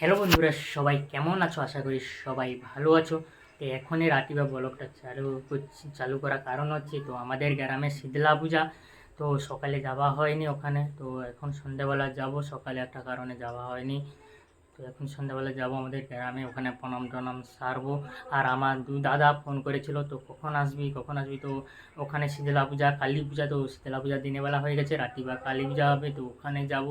Hello বন্ধুরা, সবাই কেমন আছো? আশা করি সবাই ভালো আছো। তো এখনই রাতিবা ব্লগটা চালু করার কারণ হচ্ছে, তো আমাদের গ্রামে শীতলা পূজা। তো সকালে যাওয়া হয়নি ওখানে, তো এখন সন্ধ্যাবেলা যাব। সকালে একটা কারণে যাওয়া হয়নি, তো এখন সন্ধ্যাবেলা যাব আমাদের গ্রামে, ওখানে প্রণাম টনাম সারবো। আর আমার দু দাদা ফোন করেছিল, তো কখন আসবি। তো ওখানে শীতলা পূজা, কালী পূজা, তো শীতলা পূজা দিনের বেলা হয়ে গেছে, রাত্রি বা কালী পূজা হবে, তো ওখানে যাব।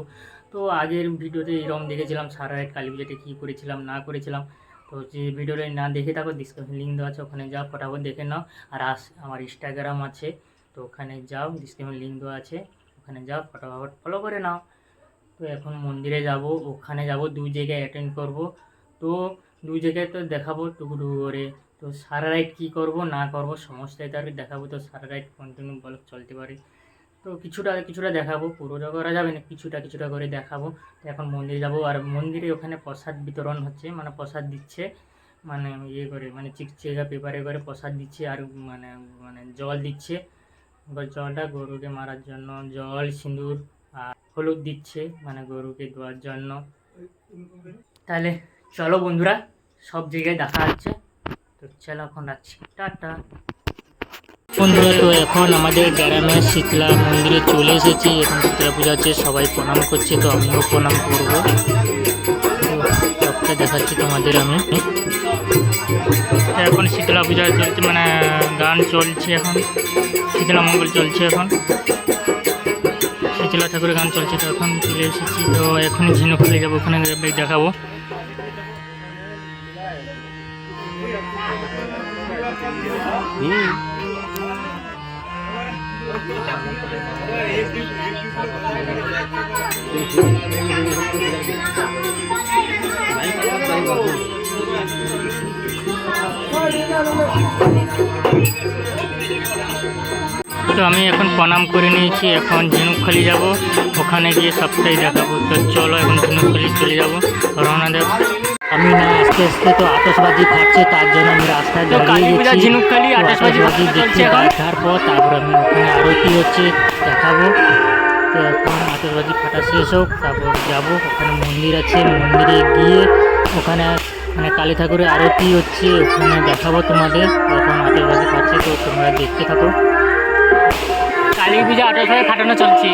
তো আগের ভিডিওতে এরকম দেখেছিলাম সারা রাত কালী পুজোতে কী করেছিলাম না করেছিলাম। তো যে ভিডিওটা না দেখে থাকো, ডিসক্রিপশন লিঙ্ক দেওয়া আছে, ওখানে যাও, ফটাফট দেখে নাও। আর আমার ইনস্টাগ্রাম আছে, তো ওখানে যাও, ডিসক্রিপশন লিঙ্ক দেওয়া আছে, ওখানে যাও, ফটাফট ফলো করে নাও। তো এখন মন্দিরে যাব, ওখানে যাব, দুই জায়গায় অ্যাটেন্ড করব। তো দুই জায়গায় তো দেখাবো টুকু করে। তো সারা রাইট কী করব না করব সমস্তটাই তো আর দেখাবো। তো সারা রাইট কন্টিনিউ ব্লগ চলতে পারে, তো কিছুটা কিছুটা দেখাবো, পুরোটা করা যাবে না, কিছুটা করে দেখাবো। তো এখন মন্দিরে যাব, আর মন্দিরে ওখানে প্রসাদ বিতরণ হচ্ছে, মানে প্রসাদ দিচ্ছে, মানে ইয়ে করে, মানে চিকচিকা পেপারে করে প্রসাদ দিচ্ছে। আর মানে মানে জল দিচ্ছে, এবার জলটা গরুকে মারার জন্য, জল সিঁদুর আর হলুদ দিচ্ছে, মানে গরুকে ধোয়ার জন্য। তাহলে চলো বন্ধুরা, সব জায়গায় দেখা যাচ্ছে। তো চলো এখন রাখছি, টাটা বন্ধুরা। তো এখন আমাদের গ্রামের শীতলা মন্দিরে চলে এসেছি, এখন শীতলা পূজা হচ্ছে, সবাই প্রণাম করছে, তো আমিও প্রণাম করবো। তো সবটা দেখাচ্ছি তোমাদের আমি। এখন শীতলা পূজা চলছে, মানে গান চলছে, এখন শীতলা মঙ্গল চলছে, এখন শীতলা ঠাকুরের গান চলছে। তো এখন চলে এসেছি, তো এখনই ঝিনুকখালি যাবো, ওখানে দেখাবো। তো আমি এখন প্রণাম করে নিয়েছি, এখন ঝিনুকখালি যাব, ওখানে গিয়ে সবটাই দেখাবো। তো চলো এখন ঝিনুকখালি চলে যাব, রওনা দেব। আমি না আস্তে আস্তে তো আতশবাজি ফাটছে, তার জন্য আমি রাস্তায় দাঁড়িয়ে গেছি। ঝিনুকখালি আতশবাজি দেখছি, দেখার পর তারপর আমি ওখানে আরতি হচ্ছে দেখাবো। তো এখন আতশবাজি ফাটা শেষ হোক, তারপর যাবো, ওখানে মন্দির আছে, মন্দিরে গিয়ে ওখানে মানে কালী ঠাকুরের আরতি হচ্ছে, ওখানে দেখাবো তোমাদের। এখন আতশবাজি ফাটছে, তো তোমরা দেখতে থাকো। কালী পূজা আতশবাজি ফাটানো চলছে।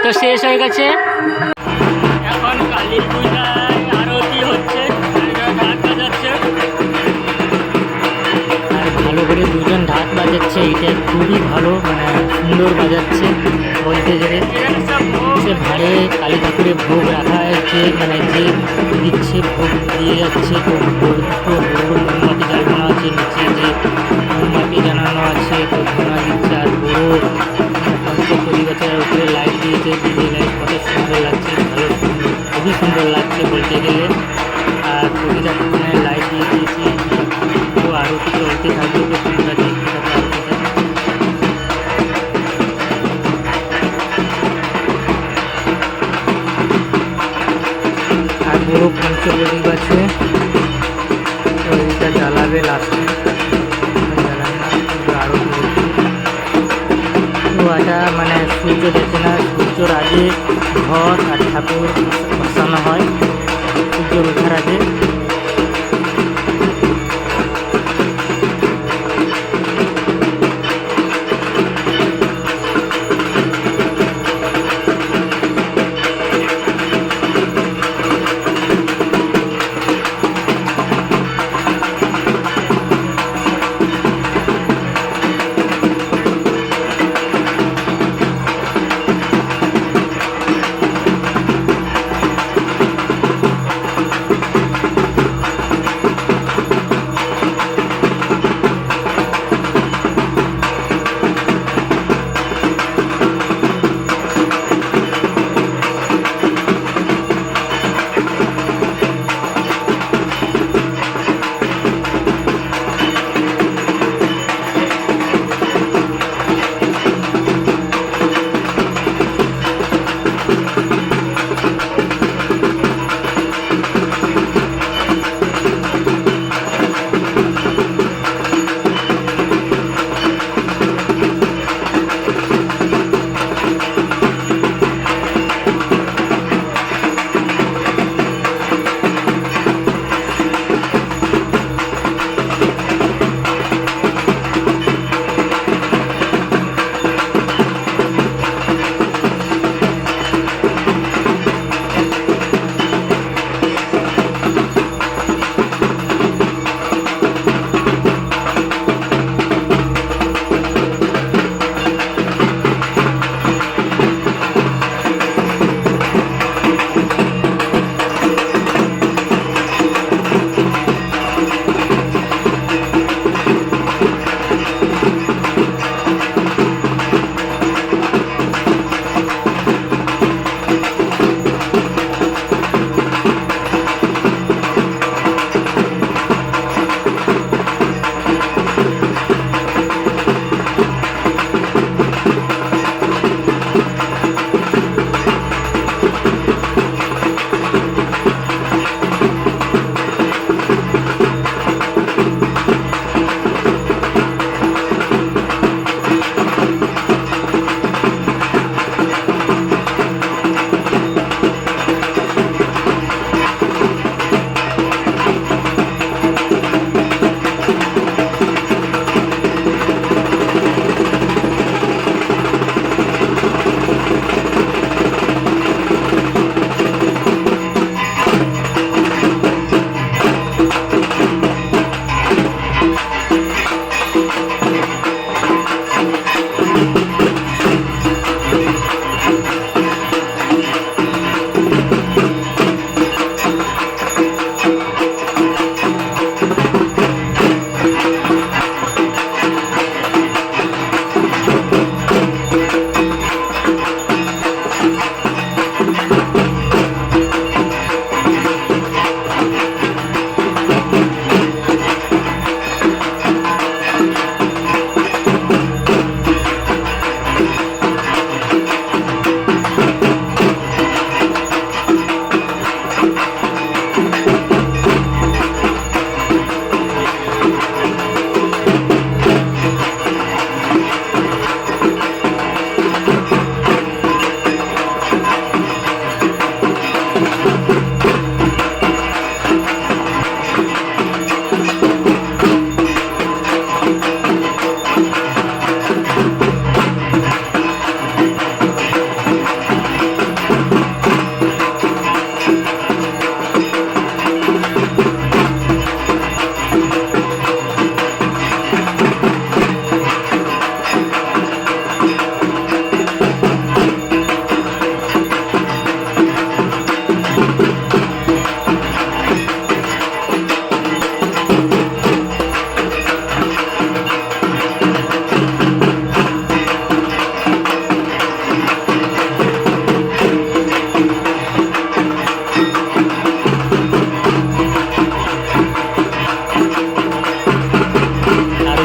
তো শেষ হয়ে গেছে, এখন কালী পূজায় আরতি হচ্ছে, ঢাক বাজাচ্ছে, আর ভালো করে দুজন ঢাক বাজাচ্ছে, এটা খুবই ভালো, মানে সুন্দর বাজাচ্ছে বলতে গেলে। সে ভাড়ে কালী ঠাকুরের ভোগ রাখা হয়েছে, মানে যে দিচ্ছে ভোগ দিয়ে যাচ্ছে। তো মোমবাতি জ্বালানো আছে, নিচে যে মোমবাতি জানানো আছে, তো ধোঁয়া দিচ্ছে। আর বড় পঞ্চকড়ি গাছের উপরে লাইট দিয়েছে, ডিজে লাইট, কত সুন্দর লাগছে, খুবই সুন্দর লাগছে বলতে গেলে। আর প্রতিটা লাইট দিয়ে দিয়েছে, তো আরতি চলতে থাকবে, তো তোমরা দেখতে থাকো আরতিটা। আর বড় পঞ্চকড়ি গাছে, তো এটা জ্বালাবে লাস্টে, আরতি হচ্ছে। তো এটা মানে সূর্য দেখে না, সূর্যর আগে ঘট আর ঠাকুর বসানো হয়, সূর্য ওঠার আগে।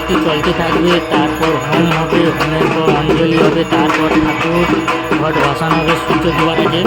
আরতি চলতে থাকবে, তারপর হোম হবে, হোমের পর অঞ্জলি হবে, তারপর ঠাকুর ঘট বসানো হবে সূর্য দুয়ারে যে